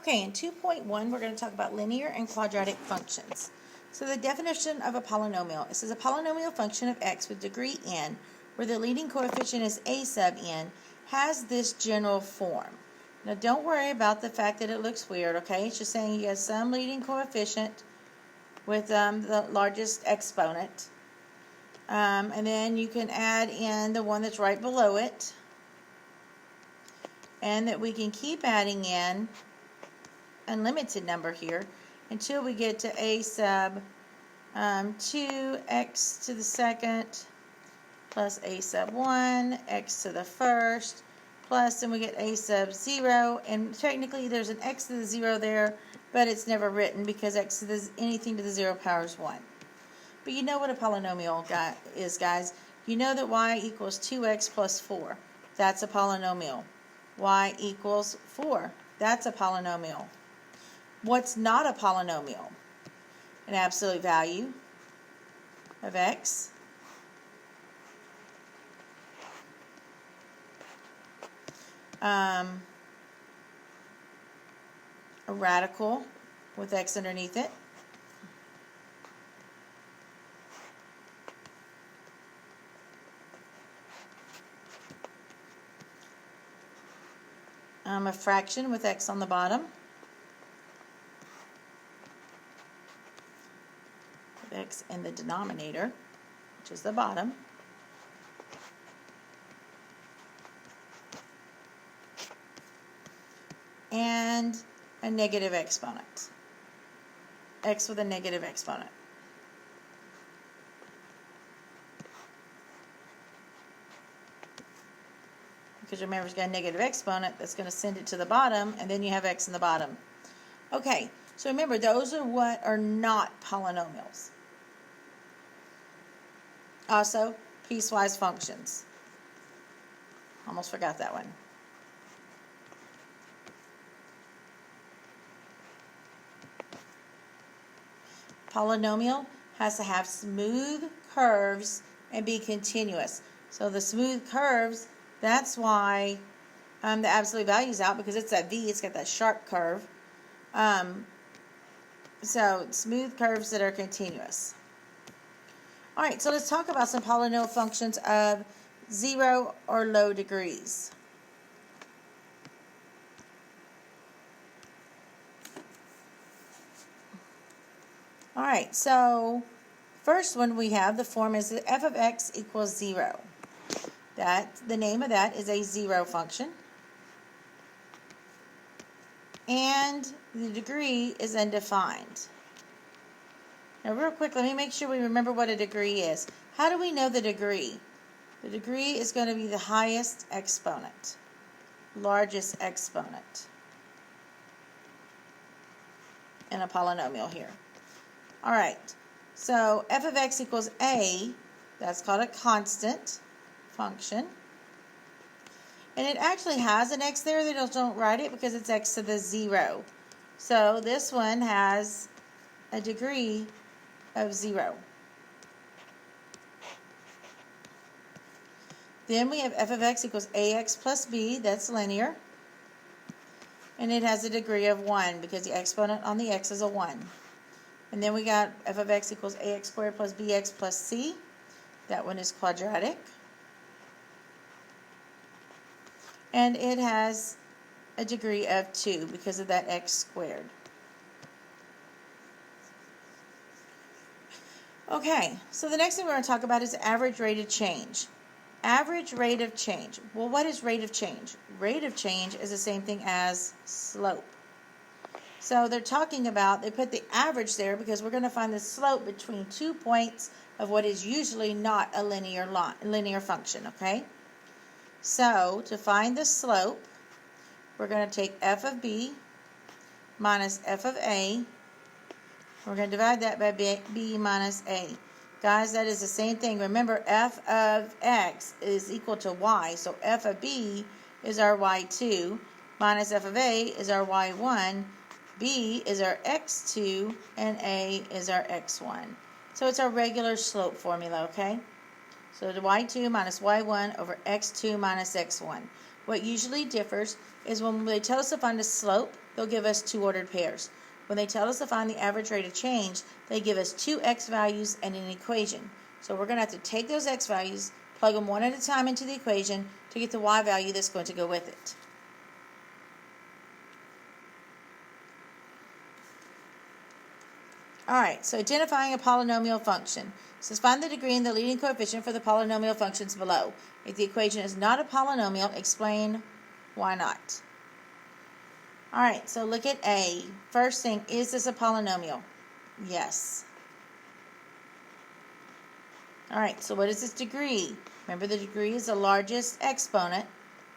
Okay, in 2.1, we're going to talk about linear and quadratic functions. So the definition of a polynomial. It says a polynomial function of x with degree n, where the leading coefficient is a sub n, has this general form. Now don't worry about the fact that it looks weird, okay? It's just saying you have some leading coefficient with the largest exponent. And then you can add in the one that's right below it. And that we can keep adding in unlimited number here until we get to a sub 2x to the second plus a sub 1 x to the first plus, then we get a sub 0, and technically there's an x to the 0 there, but it's never written because x to the anything to the 0 power is 1. But you know what a polynomial is, guys. You know that y equals 2x plus 4. That's a polynomial. Y equals 4. That's a polynomial. What's not a polynomial? An absolute value of x. A radical with x underneath it. A fraction with x on the bottom. With x in the denominator, which is the bottom. And a negative exponent. X with a negative exponent. Because remember, it's got a negative exponent, that's going to send it to the bottom, and then you have x in the bottom. Okay, so remember, those are what are not polynomials. Also, piecewise functions. Almost forgot that one. Polynomial has to have smooth curves and be continuous. So the smooth curves, that's why the absolute value is out, because it's that V, it's got that sharp curve. So smooth curves that are continuous. Alright, so let's talk about some polynomial functions of 0 or low degrees. Alright, so first one we have, the form is that f of x equals 0. The name of that is a 0 function. And the degree is undefined. Now real quick, let me make sure we remember what a degree is. How do we know the degree? The degree is going to be the highest exponent, largest exponent in a polynomial here. Alright, so f of x equals a, that's called a constant function. And it actually has an x there, they just don't write it because it's x to the 0. So this one has a degree of 0. Then we have f of x equals ax plus b, that's linear. And it has a degree of 1 because the exponent on the x is a 1. And then we got f of x equals ax squared plus bx plus c. That one is quadratic. And it has a degree of 2 because of that x squared. Okay, so the next thing we're going to talk about is average rate of change. Average rate of change. Well, what is rate of change? Rate of change is the same thing as slope. So they're talking about, they put the average there because we're going to find the slope between 2 points of what is usually not a linear function, okay? So to find the slope, we're going to take f of b minus f of a. We're going to divide that by b minus a. Guys, that is the same thing. Remember, f of x is equal to y, so f of b is our y2, minus f of a is our y1, b is our x2, and a is our x1. So it's our regular slope formula, okay? So the y2 minus y1 over x2 minus x1. What usually differs is when they tell us to find a slope, they'll give us two ordered pairs. When they tell us to find the average rate of change, they give us two x values and an equation. So we're going to have to take those x values, plug them one at a time into the equation to get the y value that's going to go with it. Alright, so identifying a polynomial function. It says find the degree and the leading coefficient for the polynomial functions below. If the equation is not a polynomial, explain why not. Alright, so look at A. First thing, is this a polynomial? Yes. Alright, so what is its degree? Remember, the degree is the largest exponent.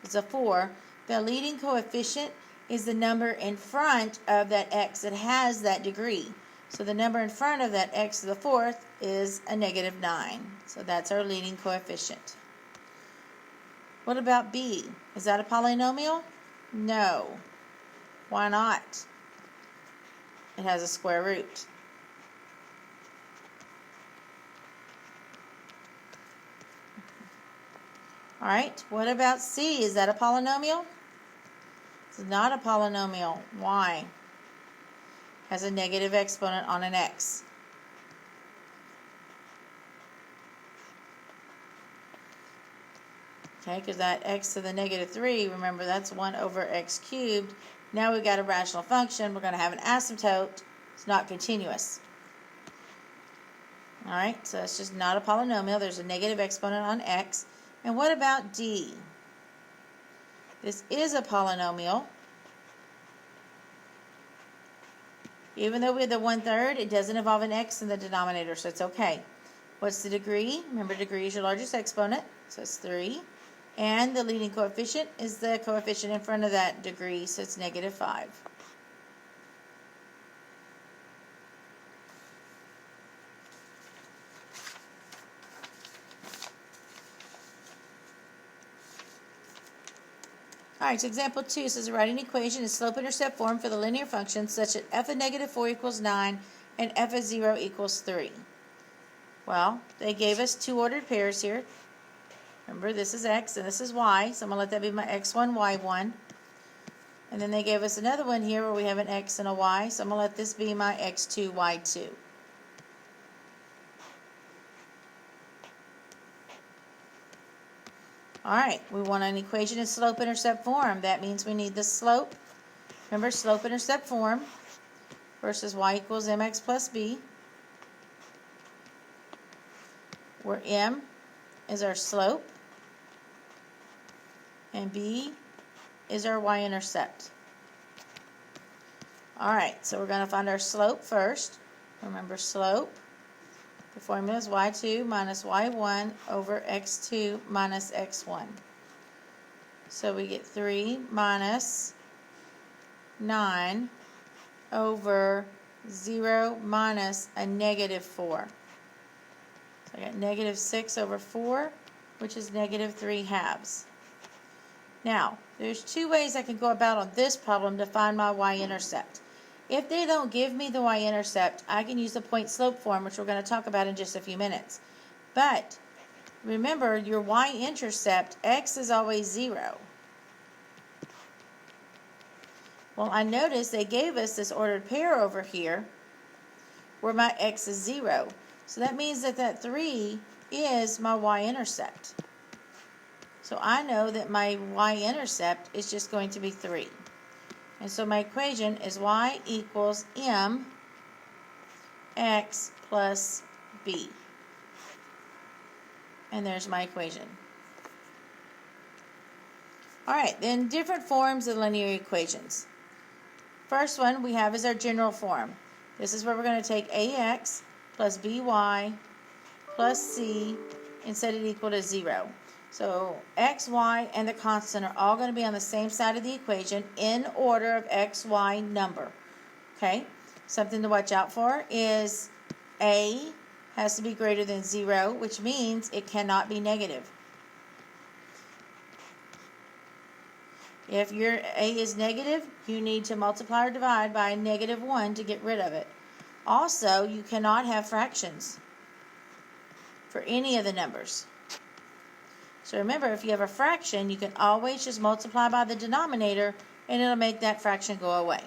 It's a 4. The leading coefficient is the number in front of that x that has that degree. So the number in front of that x to the 4th is a -9. So that's our leading coefficient. What about B? Is that a polynomial? No. Why not? It has a square root. Alright, what about C? Is that a polynomial? It's not a polynomial. Why? Has a negative exponent on an x. Okay, because that x to the -3, remember that's 1 over x cubed. Now we've got a rational function. We're going to have an asymptote. It's not continuous. Alright, so it's just not a polynomial. There's a negative exponent on x. And what about D? This is a polynomial. Even though we have the 1/3, it doesn't involve an x in the denominator, so it's okay. What's the degree? Remember, degree is your largest exponent, so it's 3. And the leading coefficient is the coefficient in front of that degree, so it's -5. Alright, so example 2 says write an equation in slope-intercept form for the linear function such that f of -4 equals 9 and f of 0 equals 3. Well, they gave us two ordered pairs here. Remember, this is x and this is y, so I'm going to let that be my x1, y1. And then they gave us another one here where we have an x and a y, so I'm going to let this be my x2, y2. Alright, we want an equation in slope-intercept form. That means we need the slope. Remember, slope-intercept form versus y equals mx plus b, where m is our slope and b is our y-intercept. Alright, so we're going to find our slope first. Remember, slope. The formula is y2 minus y1 over x2 minus x1. So we get 3 minus 9 over 0 minus a -4. So I got -6 over 4, which is -3/2. Now, there's two ways I can go about on this problem to find my y-intercept. If they don't give me the y-intercept, I can use the point-slope form, which we're going to talk about in just a few minutes. But remember, your y-intercept, x is always 0. Well, I noticed they gave us this ordered pair over here where my x is 0. So that means that that 3 is my y-intercept. So I know that my y-intercept is just going to be 3. And so my equation is y equals m x plus b. And there's my equation. Alright, then different forms of linear equations. First one we have is our general form. This is where we're going to take ax plus by plus c and set it equal to 0. So x, y, and the constant are all going to be on the same side of the equation in order of x, y number. Okay? Something to watch out for is a has to be greater than 0, which means it cannot be negative. If your a is negative, you need to multiply or divide by -1 to get rid of it. Also, you cannot have fractions for any of the numbers. So remember, if you have a fraction, you can always just multiply by the denominator and it'll make that fraction go away.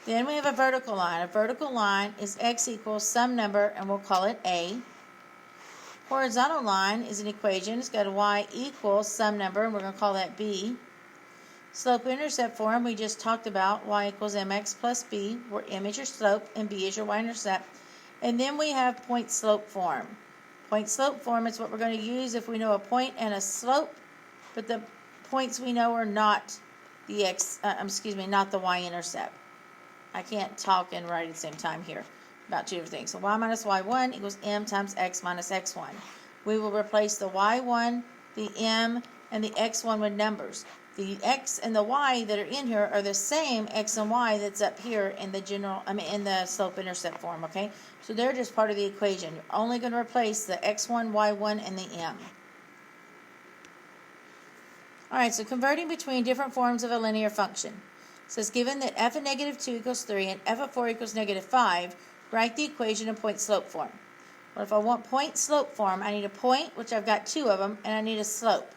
Then we have a vertical line. A vertical line is x equals some number, and we'll call it a. Horizontal line is an equation. It's got a y equals some number, and we're going to call that b. Slope-intercept form, we just talked about, y equals mx plus b, where m is your slope and b is your y-intercept. And then we have point-slope form. Point-slope form is what we're going to use if we know a point and a slope, but the points we know are not the not the y-intercept. I can't talk and write at the same time here about two different things. So y minus y1 equals m times x minus x1. We will replace the y1, the m, and the x1 with numbers. The x and the y that are in here are the same x and y that's up here in the in the slope-intercept form, okay? So they're just part of the equation. You're only going to replace the x1, y1, and the m. All right, so converting between different forms of a linear function. It says given that f of negative 2 equals 3 and f of 4 equals negative 5, write the equation in point-slope form. Well, if I want point-slope form, I need a point, which I've got two of them, and I need a slope.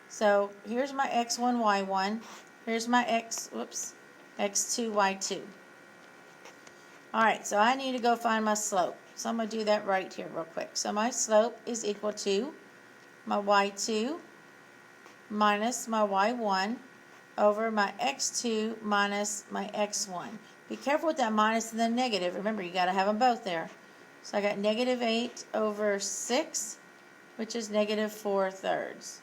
So here's my x1, y1. Here's my x2, y2. All right, so I need to go find my slope. So I'm going to do that right here real quick. So my slope is equal to my y2 minus my y1 over my x2 minus my x1. Be careful with that minus and then negative. Remember, you got to have them both there. So I got negative 8 over 6, which is negative 4/3.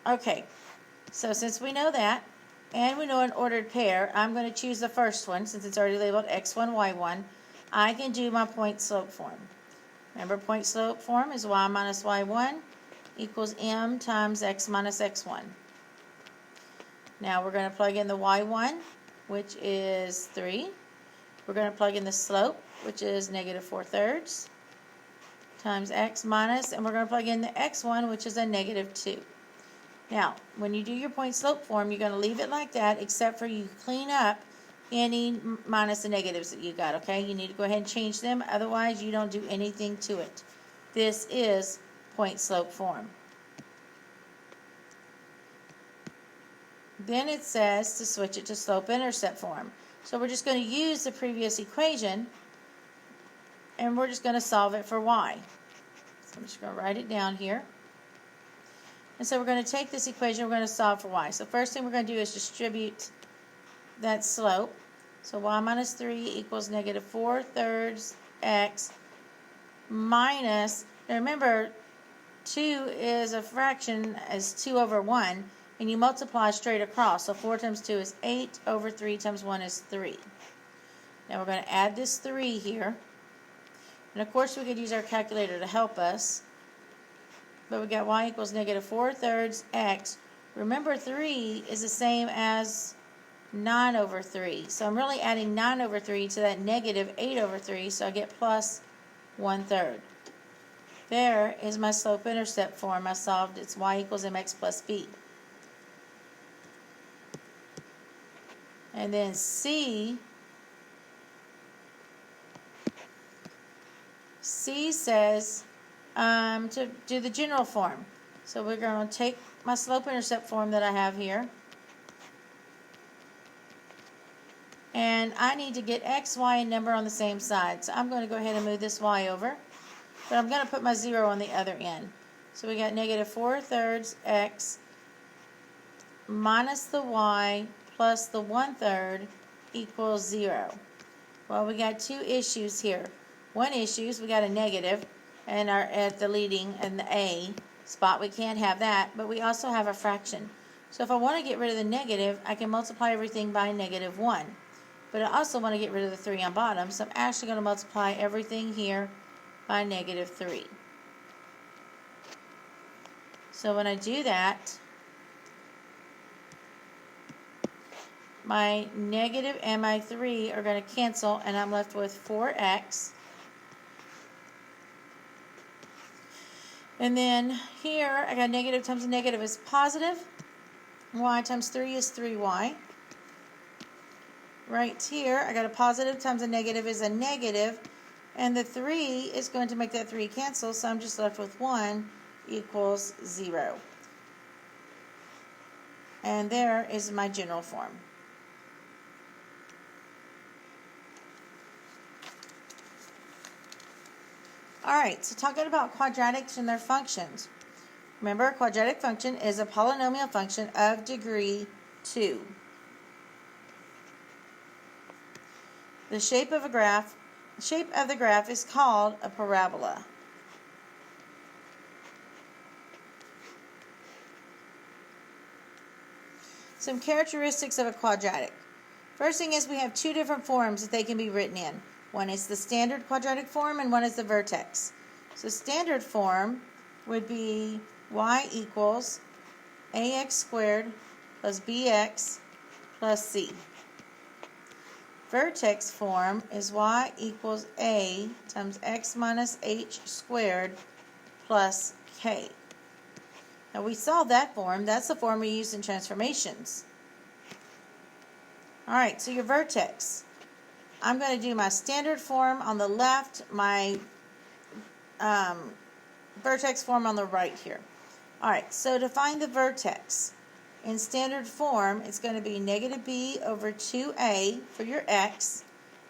Okay, so since we know that, and we know an ordered pair, I'm going to choose the first one, since it's already labeled x1, y1. I can do my point-slope form. Remember, point-slope form is y minus y1 equals m times x minus x1. Now we're going to plug in the y1, which is 3. We're going to plug in the slope, which is negative 4/3, times x minus, and we're going to plug in the x1, which is a negative 2. Now, when you do your point-slope form, you're going to leave it like that, except for you clean up any minus and negatives that you got, okay? You need to go ahead and change them, otherwise you don't do anything to it. This is point-slope form. Then it says to switch it to slope-intercept form. So we're just going to use the previous equation, and we're just going to solve it for y. So I'm just going to write it down here. And so we're going to take this equation, we're going to solve for y. So first thing we're going to do is distribute that slope. So y minus 3 equals negative 4/3 x minus, now remember, 2 is a fraction as 2 over 1, and you multiply straight across. So 4 times 2 is 8 over 3 times 1 is 3. Now we're going to add this 3 here. And of course we could use our calculator to help us. But we got y equals negative 4/3 x. Remember, 3 is the same as 9 over 3. So I'm really adding 9 over 3 to that negative 8 over 3, so I get plus 1/3. There is my slope-intercept form. I solved it's y equals mx plus b. And then C says to do the general form. So we're going to take my slope-intercept form that I have here, and I need to get x, y, and number on the same side. So I'm going to go ahead and move this y over, but I'm going to put my 0 on the other end. So we got negative 4/3 x minus the y plus the 1/3 equals 0. Well, we got two issues here. One issue is we got a negative and at the leading and the a spot. We can't have that, but we also have a fraction. So if I want to get rid of the negative, I can multiply everything by negative 1. But I also want to get rid of the 3 on bottom, so I'm actually going to multiply everything here by negative 3. So when I do that, my negative and my 3 are going to cancel, and I'm left with 4x. And then here, I got negative times a negative is positive. Y times 3 is 3y. Right here, I got a positive times a negative is a negative. And the 3 is going to make that 3 cancel, so I'm just left with 1 equals 0. And there is my general form. Alright, so talking about quadratics and their functions. Remember, a quadratic function is a polynomial function of degree 2. The shape of the graph is called a parabola. Some characteristics of a quadratic. First thing is we have two different forms that they can be written in. One is the standard quadratic form and one is the vertex. So standard form would be y equals ax squared plus bx plus c. Vertex form is y equals a times x minus h squared plus k. Now we saw that form. That's the form we used in transformations. Alright, so your vertex. I'm going to do my standard form on the left, my vertex form on the right here. Alright, so to find the vertex, in standard form, it's going to be negative b over 2a for your x.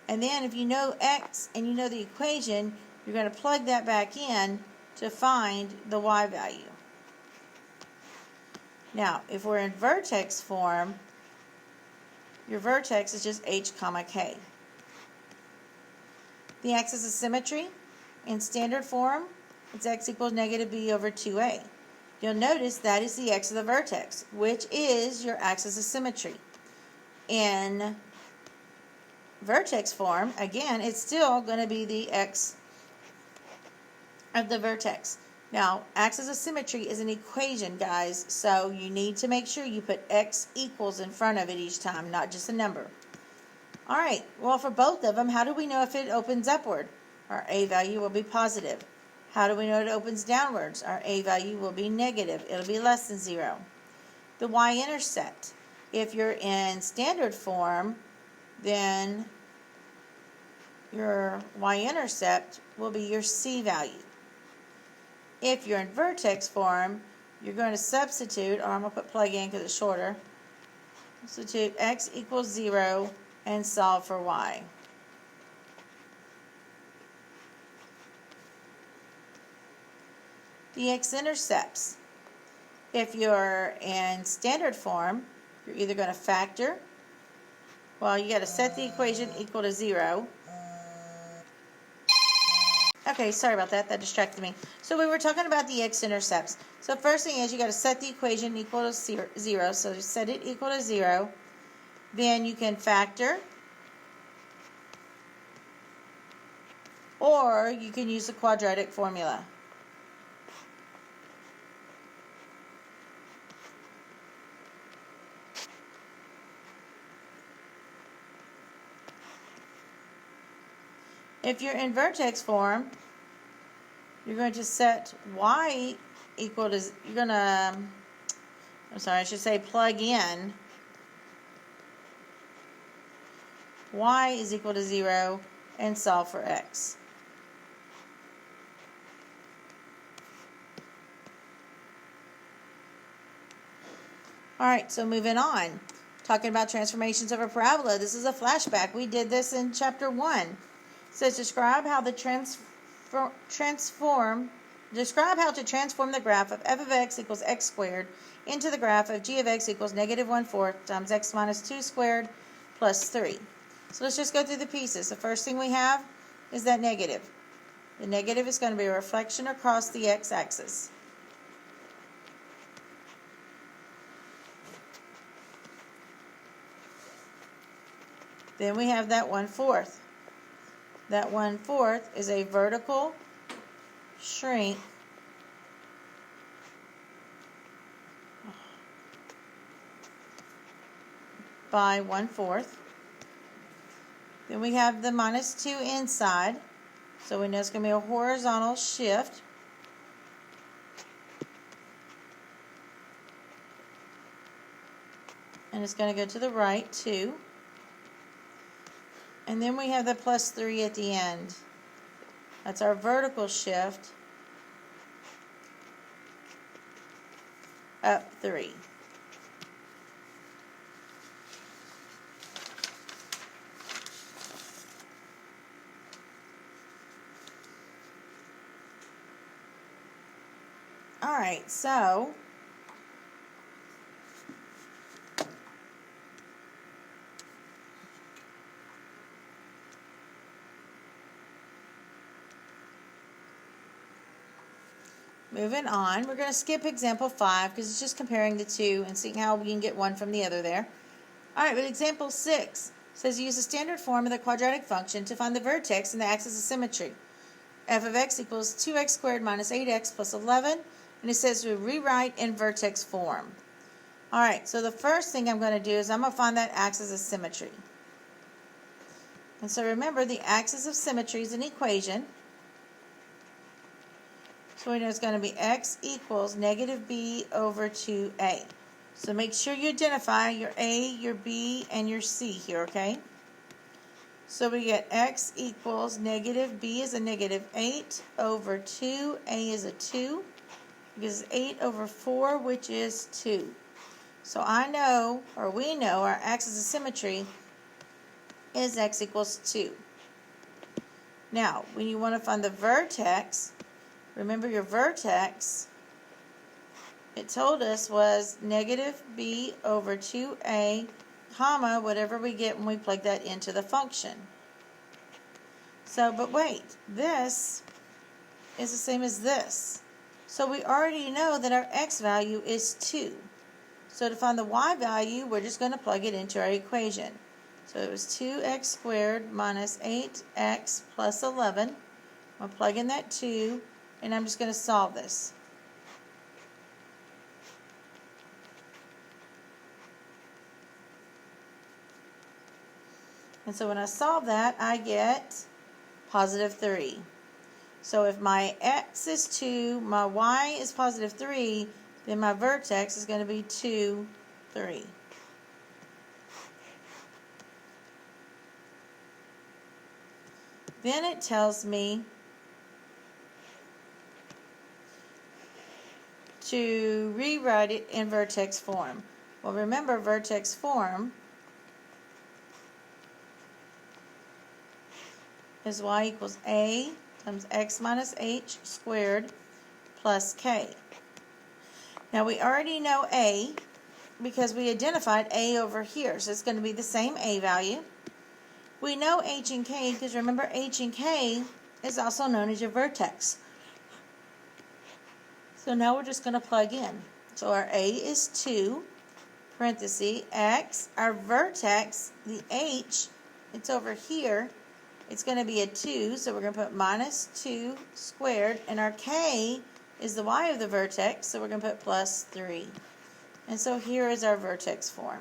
And then if you know x and you know the equation, you're going to plug that back in to find the y value. Now, if we're in vertex form, your vertex is just h comma k. The axis of symmetry, in standard form, it's x equals negative b over 2a. You'll notice that is the x of the vertex, which is your axis of symmetry. In vertex form, again, it's still going to be the x of the vertex. Now, axis of symmetry is an equation, guys, so you need to make sure you put x equals in front of it each time, not just a number. Alright, well, for both of them, how do we know if it opens upward? Our a value will be positive. How do we know it opens downwards? Our a value will be negative. It'll be less than 0. The y-intercept. If you're in standard form, then your y-intercept will be your c value. If you're in vertex form, you're going to substitute, or I'm going to put plug in because it's shorter, substitute x equals 0 and solve for y. The x-intercepts. If you're in standard form, you're either going to factor, well, you got to set the equation equal to 0. Okay, sorry about that. That distracted me. So we were talking about the x-intercepts. So first thing is you got to set the equation equal to 0. So just set it equal to 0. Then you can factor, or you can use the quadratic formula. If you're in vertex form, you're going to set y equal to, I should say plug in y is equal to 0 and solve for x. Alright, so moving on. Talking about transformations of a parabola. This is a flashback. We did this in chapter 1. It says describe how to transform the graph of f of x equals x squared into the graph of g of x equals negative 1/4 times x minus 2 squared plus 3. So let's just go through the pieces. The first thing we have is that negative. The negative is going to be a reflection across the x-axis. Then we have that 1/4. That 1/4 is a vertical shrink by 1/4. Then we have the minus 2 inside. So we know it's going to be a horizontal shift. And it's going to go to the right too. And then we have the plus 3 at the end. That's our vertical shift up 3. Alright, so moving on, we're going to skip example 5 because it's just comparing the two and seeing how we can get one from the other there. Alright, but example 6 says use the standard form of the quadratic function to find the vertex in the axis of symmetry. F of x equals 2x squared minus 8x plus 11, and it says to rewrite in vertex form. Alright, so the first thing I'm going to do is I'm going to find that axis of symmetry. And so remember, the axis of symmetry is an equation. So we know it's going to be x equals negative b over 2a. So make sure you identify your a, your b, and your c here, okay? So we get x equals negative b is a negative 8 over 2, a is a 2. Gives 8 over 4, which is 2. So I know, or we know, our axis of symmetry is x equals 2. Now, when you want to find the vertex, remember your vertex, it told us was negative b over 2a, comma, whatever we get when we plug that into the function. So, but wait, this is the same as this. So we already know that our x value is 2. So to find the y value, we're just going to plug it into our equation. So it was 2x squared minus 8x plus 11. I'm going to plug in that 2, and I'm just going to solve this. And so when I solve that, I get positive 3. So if my x is 2, my y is positive 3, then my vertex is going to be 2, 3. Then it tells me to rewrite it in vertex form. Well, remember, vertex form is y equals a times x minus h squared plus k. Now we already know a because we identified a over here, so it's going to be the same a value. We know h and k because remember, h and k is also known as your vertex. So now we're just going to plug in. So our a is 2, parenthesis, x, our vertex, the h, it's over here. It's going to be a 2, so we're going to put minus 2 squared, and our k is the y of the vertex, so we're going to put plus 3. And so here is our vertex form.